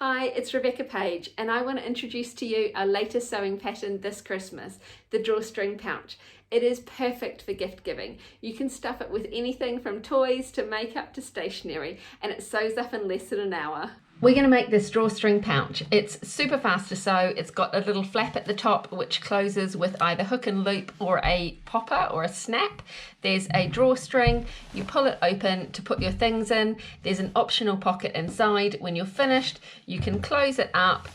Hi, it's Rebecca Page and I want to introduce to you our latest sewing pattern this Christmas, the Drawstring Pouch. It is perfect for gift giving. You can stuff it with anything from toys to makeup to stationery, and it sews up in less than an hour. We're going to make this drawstring pouch. It's super fast to sew. It's got a little flap at the top which closes with either hook and loop or a popper or a snap. There's a drawstring. You pull it open to put your things in. There's an optional pocket inside. When you're finished, you can close it up,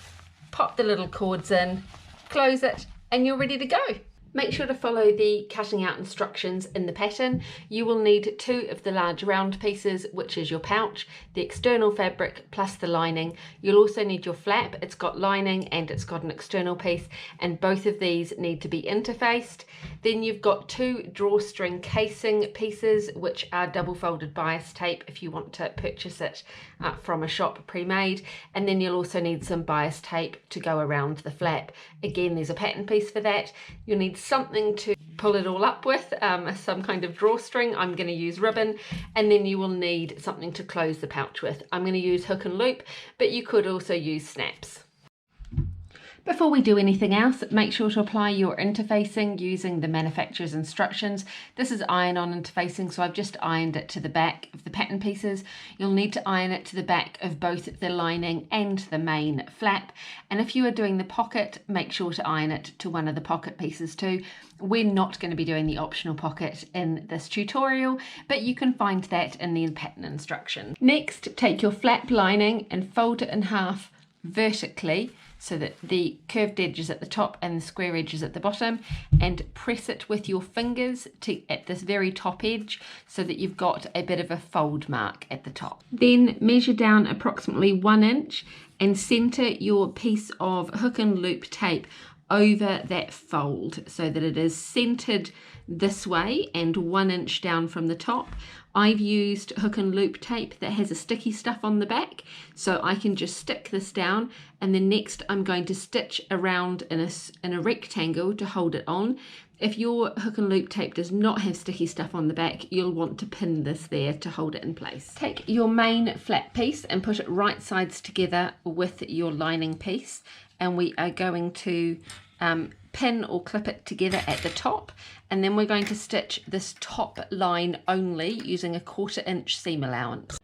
pop the little cords in, close it, and you're ready to go. Make sure to follow the cutting out instructions in the pattern. You will need 2 of the large round pieces, which is your pouch, the external fabric plus the lining. You'll also need your flap. It's got lining and it's got an external piece, and both of these need to be interfaced. Then you've got 2 drawstring casing pieces, which are double folded bias tape if you want to purchase it from a shop pre-made. And then you'll also need some bias tape to go around the flap. Again, there's a pattern piece for that. You'll need something to pull it all up with, some kind of drawstring. I'm going to use ribbon, and then you will need something to close the pouch with. I'm going to use hook and loop, but you could also use snaps. Before we do anything else, make sure to apply your interfacing using the manufacturer's instructions. This is iron-on interfacing, so I've just ironed it to the back of the pattern pieces. You'll need to iron it to the back of both the lining and the main flap. And if you are doing the pocket, make sure to iron it to one of the pocket pieces too. We're not going to be doing the optional pocket in this tutorial, but you can find that in the pattern instructions. Next, take your flap lining and fold it in half vertically, so that the curved edge is at the top and the square edge is at the bottom, and press it with your fingers at this very top edge so that you've got a bit of a fold mark at the top. Then measure down approximately 1 inch and center your piece of hook and loop tape over that fold so that it is centered this way and 1 inch down from the top. I've used hook and loop tape that has a sticky stuff on the back, so I can just stick this down, and then next I'm going to stitch around in a rectangle to hold it on. If your hook and loop tape does not have sticky stuff on the back, you'll want to pin this there to hold it in place. Take your main flap piece and put it right sides together with your lining piece, and we are going to pin or clip it together at the top, and then we're going to stitch this top line only using a 1/4 inch seam allowance.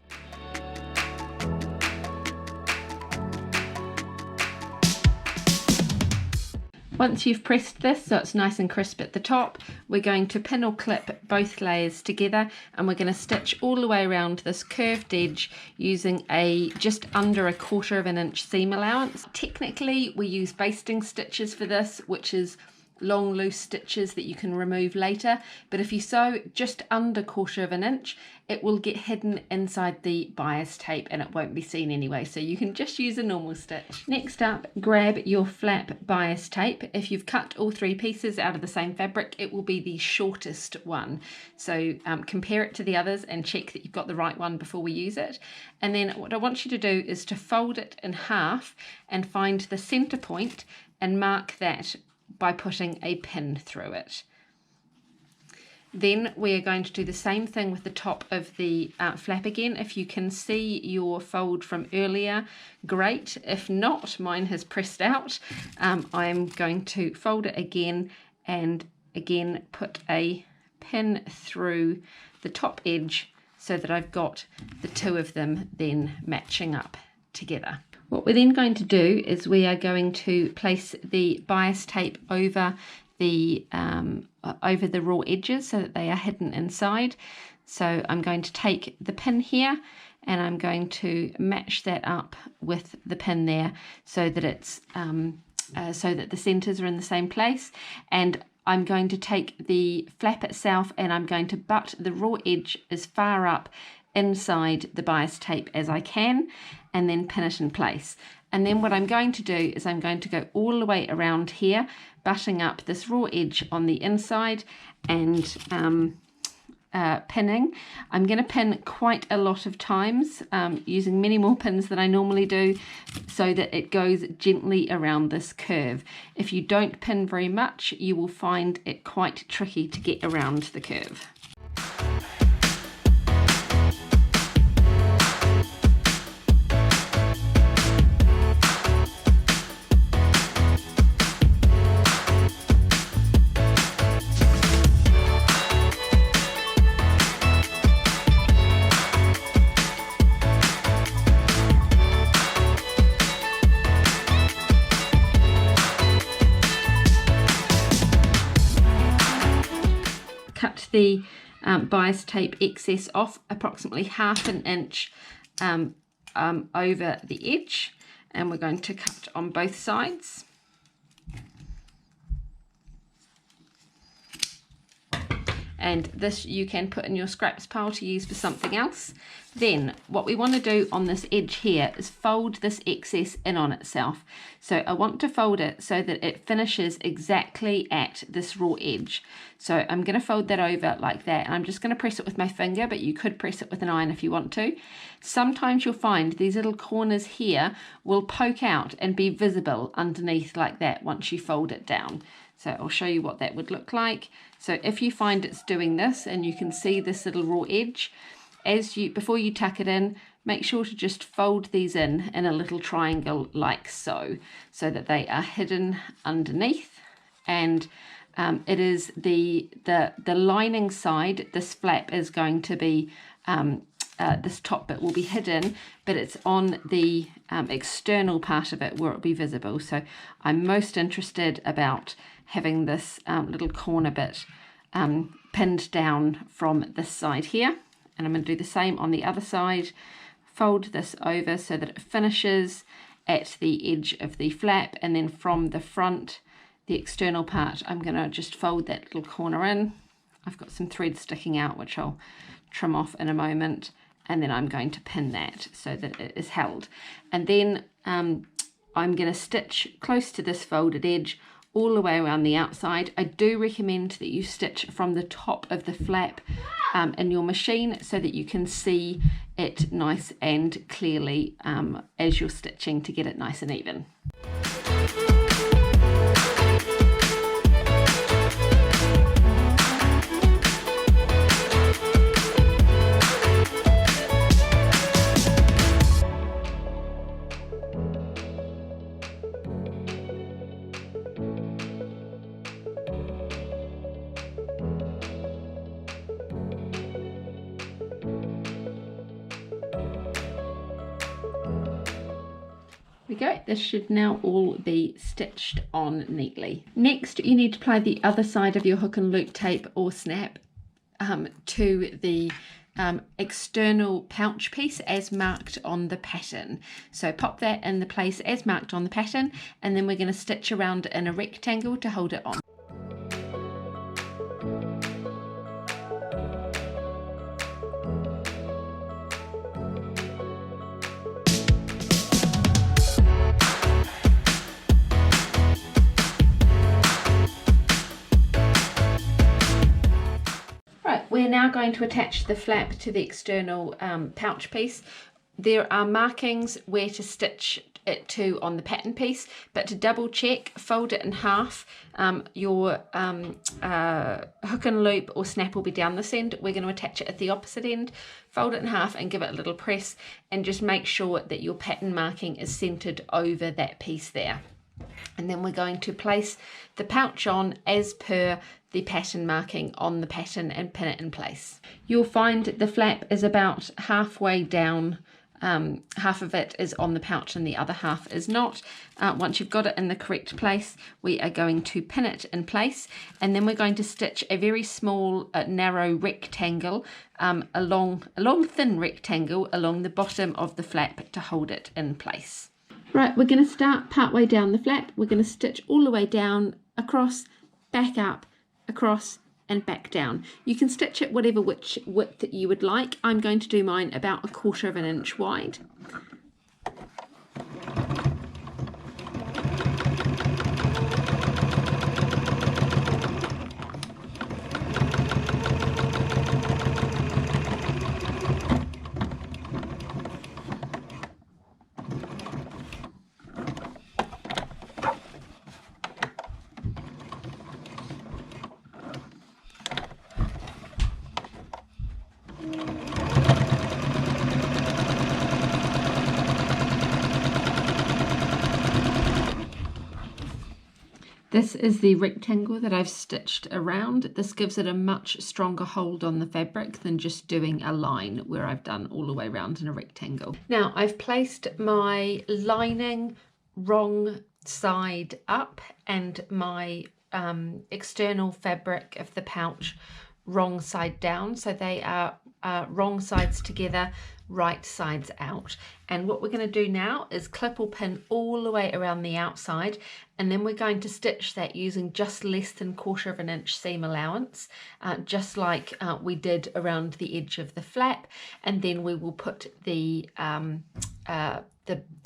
Once you've pressed this so it's nice and crisp at the top, we're going to pin or clip both layers together, and we're going to stitch all the way around this curved edge using a just under a 1/4 inch seam allowance. Technically we use basting stitches for this, which is long loose stitches that you can remove later, but if you sew just under 1/4 inch, it will get hidden inside the bias tape and it won't be seen anyway, so you can just use a normal stitch. Next up, grab your flap bias tape. If you've cut all 3 pieces out of the same fabric, it will be the shortest one, so compare it to the others and check that you've got the right one before we use it. And then what I want you to do is to fold it in half and find the center point and mark that by putting a pin through it. Then we are going to do the same thing with the top of the flap again. If you can see your fold from earlier, great. If not, mine has pressed out. I'm going to fold it again and again put a pin through the top edge so that I've got the 2 of them then matching up together. What we're then going to do is we are going to place the bias tape over the raw edges so that they are hidden inside. So I'm going to take the pin here and I'm going to match that up with the pin there so that it's so that the centers are in the same place, and I'm going to take the flap itself and I'm going to butt the raw edge as far up inside the bias tape as I can and then pin it in place. And then what I'm going to do is I'm going to go all the way around here, butting up this raw edge on the inside and pinning. I'm going to pin quite a lot of times, using many more pins than I normally do, so that it goes gently around this curve. If you don't pin very much, you will find it quite tricky to get around the curve. the bias tape excess off approximately 1/2 inch over the edge, and we're going to cut on both sides. And this you can put in your scraps pile to use for something else. Then what we want to do on this edge here is fold this excess in on itself. So I want to fold it so that it finishes exactly at this raw edge. So I'm going to fold that over like that, and I'm just going to press it with my finger, but you could press it with an iron if you want to. Sometimes you'll find these little corners here will poke out and be visible underneath like that once you fold it down. So I'll show you what that would look like. So if you find it's doing this and you can see this little raw edge, before you tuck it in, make sure to just fold these in a little triangle like so that they are hidden underneath. And it is the lining side, this flap is going to be, this top bit will be hidden, but it's on the external part of it where it'll be visible. So I'm most interested about having this little corner bit pinned down from this side here. And I'm going to do the same on the other side. Fold this over so that it finishes at the edge of the flap, and then from the front, the external part, I'm going to just fold that little corner in. I've got some thread sticking out which I'll trim off in a moment, and then I'm going to pin that so that it is held. And then I'm going to stitch close to this folded edge all the way around the outside. I do recommend that you stitch from the top of the flap in your machine so that you can see it nice and clearly as you're stitching to get it nice and even. We go. This should now all be stitched on neatly. Next, you need to apply the other side of your hook and loop tape or snap to the external pouch piece as marked on the pattern. So pop that in the place as marked on the pattern, and then we're going to stitch around in a rectangle to hold it on. We're now going to attach the flap to the external pouch piece. There are markings where to stitch it to on the pattern piece, but to double check, fold it in half. Your hook and loop or snap will be down this end. We're going to attach it at the opposite end. Fold it in half and give it a little press, and just make sure that your pattern marking is centered over that piece there. And then we're going to place the pouch on as per the pattern marking on the pattern and pin it in place. You'll find the flap is about halfway down. Half of it is on the pouch and the other half is not. Once you've got it in the correct place, we are going to pin it in place, and then we're going to stitch a very small narrow rectangle, a long thin rectangle along the bottom of the flap to hold it in place. Right, we're going to start part way down the flap. We're going to stitch all the way down, across, back up, across and back down. You can stitch it whatever width you would like. I'm going to do mine about 1/4 inch wide. This is the rectangle that I've stitched around. This gives it a much stronger hold on the fabric than just doing a line where I've done all the way around in a rectangle. Now I've placed my lining wrong side up and my external fabric of the pouch wrong side down, so they are wrong sides together, right sides out. And what we're going to do now is clip or pin all the way around the outside, and then we're going to stitch that using just less than 1/4 inch seam allowance, just like we did around the edge of the flap, and then we will put the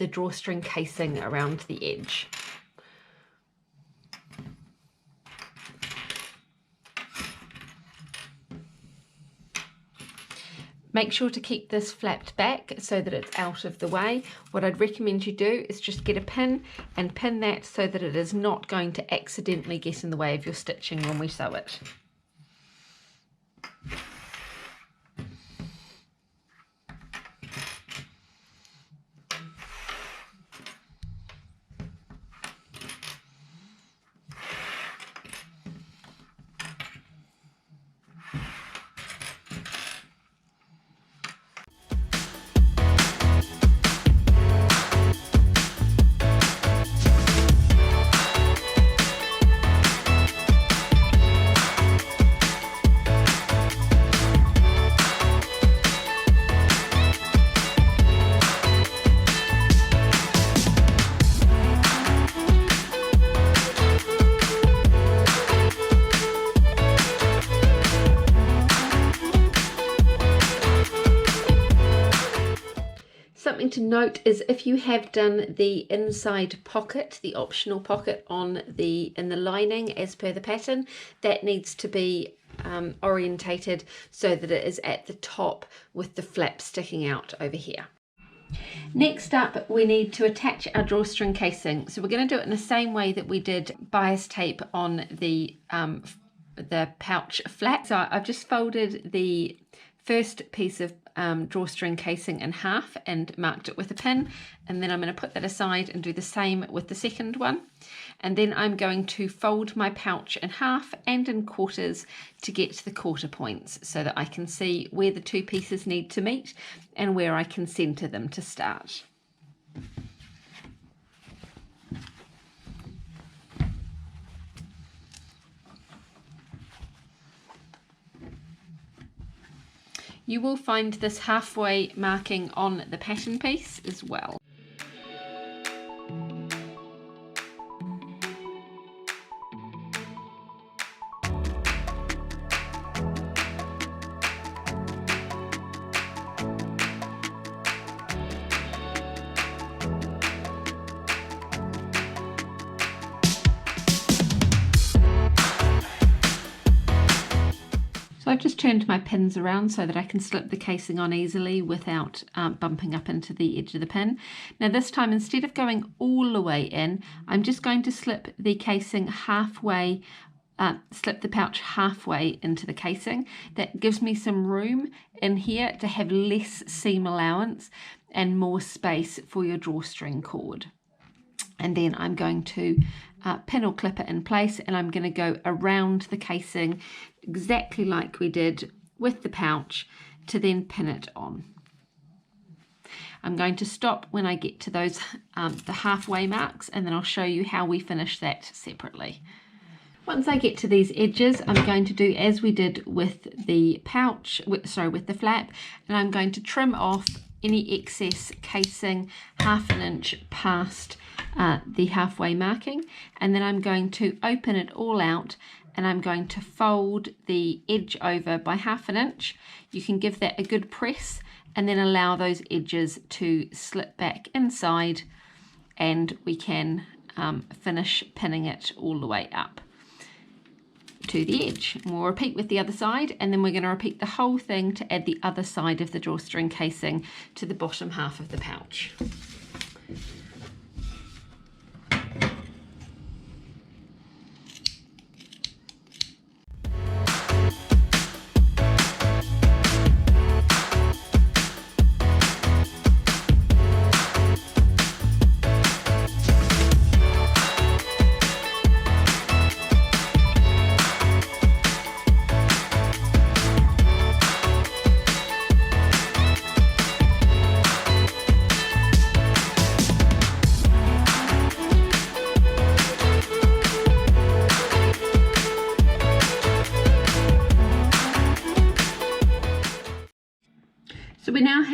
drawstring casing around the edge. Make sure to keep this flapped back so that it's out of the way. What I'd recommend you do is just get a pin and pin that so that it is not going to accidentally get in the way of your stitching when we sew it. Something to note is if you have done the inside pocket, the optional pocket in the lining as per the pattern, that needs to be orientated so that it is at the top with the flap sticking out over here. Next up, we need to attach our drawstring casing. So we're going to do it in the same way that we did bias tape on the pouch flap. So I've just folded the first piece of drawstring casing in half and marked it with a pin, and then I'm going to put that aside and do the same with the second one. And then I'm going to fold my pouch in half and in quarters to get to the quarter points so that I can see where the two pieces need to meet and where I can center them to start. You will find this halfway marking on the pattern piece as well. So I've just turned my pins around so that I can slip the casing on easily without bumping up into the edge of the pin. Now this time, instead of going all the way in, I'm just going to slip the casing halfway, slip the pouch halfway into the casing. That gives me some room in here to have less seam allowance and more space for your drawstring cord. And then I'm going to pin or clip it in place, and I'm going to go around the casing exactly like we did with the pouch to then pin it on. I'm going to stop when I get to those the halfway marks, and then I'll show you how we finish that separately. Once I get to these edges, I'm going to do as we did with the pouch, with the flap, and I'm going to trim off any excess casing 1/2 inch past the halfway marking, and then I'm going to open it all out, and I'm going to fold the edge over by 1/2 inch. You can give that a good press and then allow those edges to slip back inside, and we can finish pinning it all the way up to the edge. And we'll repeat with the other side, and then we're going to repeat the whole thing to add the other side of the drawstring casing to the bottom half of the pouch.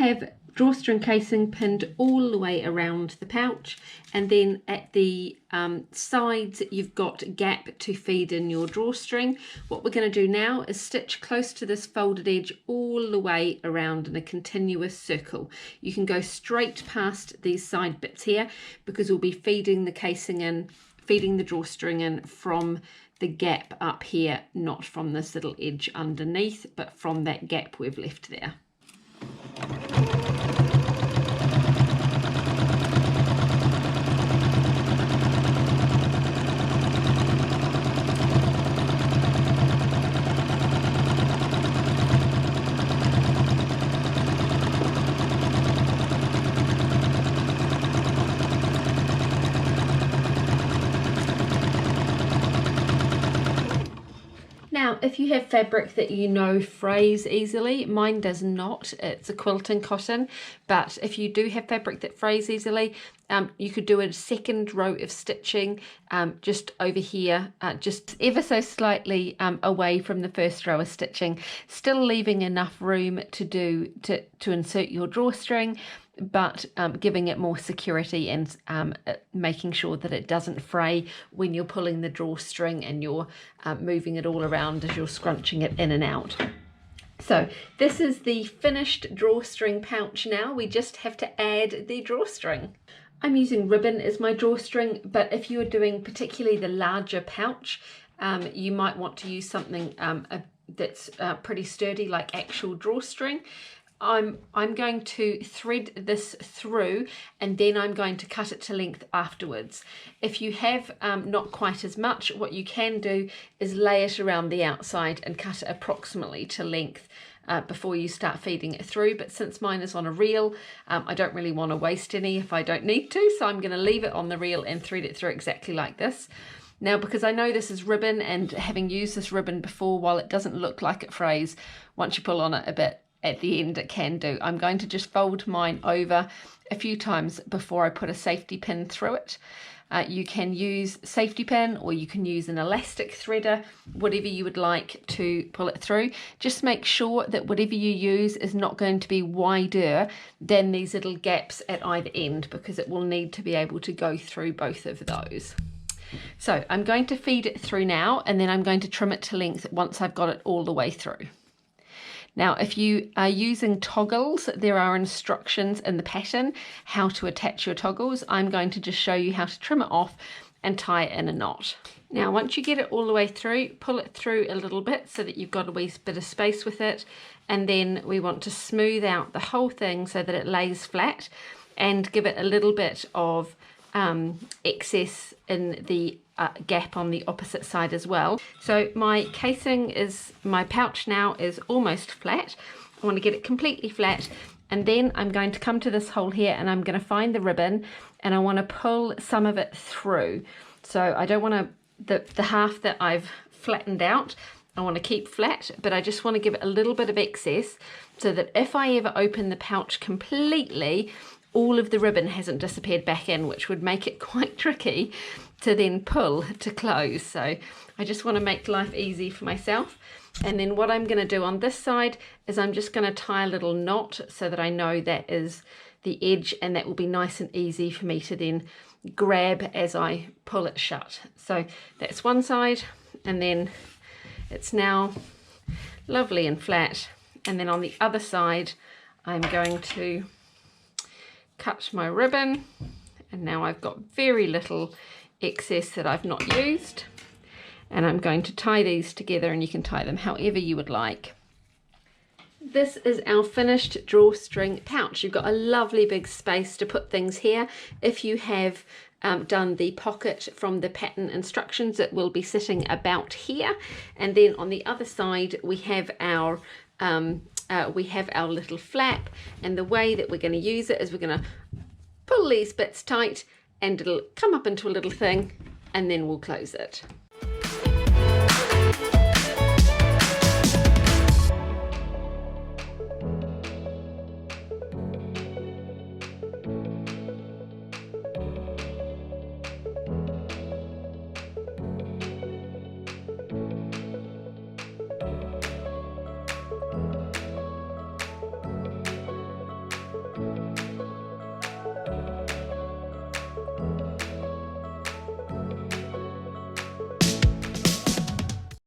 have drawstring casing pinned all the way around the pouch, and then at the sides you've got a gap to feed in your drawstring. What we're going to do now is stitch close to this folded edge all the way around in a continuous circle. You can go straight past these side bits here because we'll be feeding the casing in, feeding the drawstring in from the gap up here, not from this little edge underneath, but from that gap we've left there. Now, if you have fabric that you know frays easily, mine does not, it's a quilting cotton, but if you do have fabric that frays easily, you could do a second row of stitching just over here, just ever so slightly away from the first row of stitching, still leaving enough room to insert your drawstring, but giving it more security and making sure that it doesn't fray when you're pulling the drawstring and you're moving it all around as you're scrunching it in and out. So this is the finished drawstring pouch now. We just have to add the drawstring. I'm using ribbon as my drawstring, but if you are doing particularly the larger pouch, you might want to use something that's pretty sturdy, like actual drawstring. I'm going to thread this through and then I'm going to cut it to length afterwards. If you have not quite as much, what you can do is lay it around the outside and cut it approximately to length before you start feeding it through. But since mine is on a reel, I don't really want to waste any if I don't need to, so I'm going to leave it on the reel and thread it through exactly like this. Now, because I know this is ribbon, and having used this ribbon before, while it doesn't look like it frays, once you pull on it a bit at the end it can do. I'm going to just fold mine over a few times before I put a safety pin through it. You can use safety pin or you can use an elastic threader, whatever you would like to pull it through. Just make sure that whatever you use is not going to be wider than these little gaps at either end, because it will need to be able to go through both of those. So I'm going to feed it through now, and then I'm going to trim it to length once I've got it all the way through. Now, if you are using toggles, there are instructions in the pattern how to attach your toggles. I'm going to just show you how to trim it off and tie it in a knot. Now, once you get it all the way through, pull it through a little bit so that you've got a wee bit of space with it. And then we want to smooth out the whole thing so that it lays flat, and give it a little bit of excess in the gap on the opposite side as well. So my pouch now is almost flat. I want to get it completely flat, and then I'm going to come to this hole here and I'm going to find the ribbon and I want to pull some of it through. So I don't want the half that I've flattened out, I want to keep flat, but I just want to give it a little bit of excess so that if I ever open the pouch completely, all of the ribbon hasn't disappeared back in, which would make it quite tricky to then pull to close. So I just want to make life easy for myself. And then what I'm going to do on this side is I'm just going to tie a little knot so that I know that is the edge, and that will be nice and easy for me to then grab as I pull it shut. So that's one side, and then it's now lovely and flat. And then on the other side, I'm going to cut my ribbon, and now I've got very little excess that I've not used, and I'm going to tie these together, and you can tie them however you would like. This is our finished drawstring pouch. You've got a lovely big space to put things here. If you have done the pocket from the pattern instructions, it will be sitting about here, and then on the other side we have our little flap, and the way that we're going to use it is we're going to pull these bits tight and it'll come up into a little thing, and then we'll close it.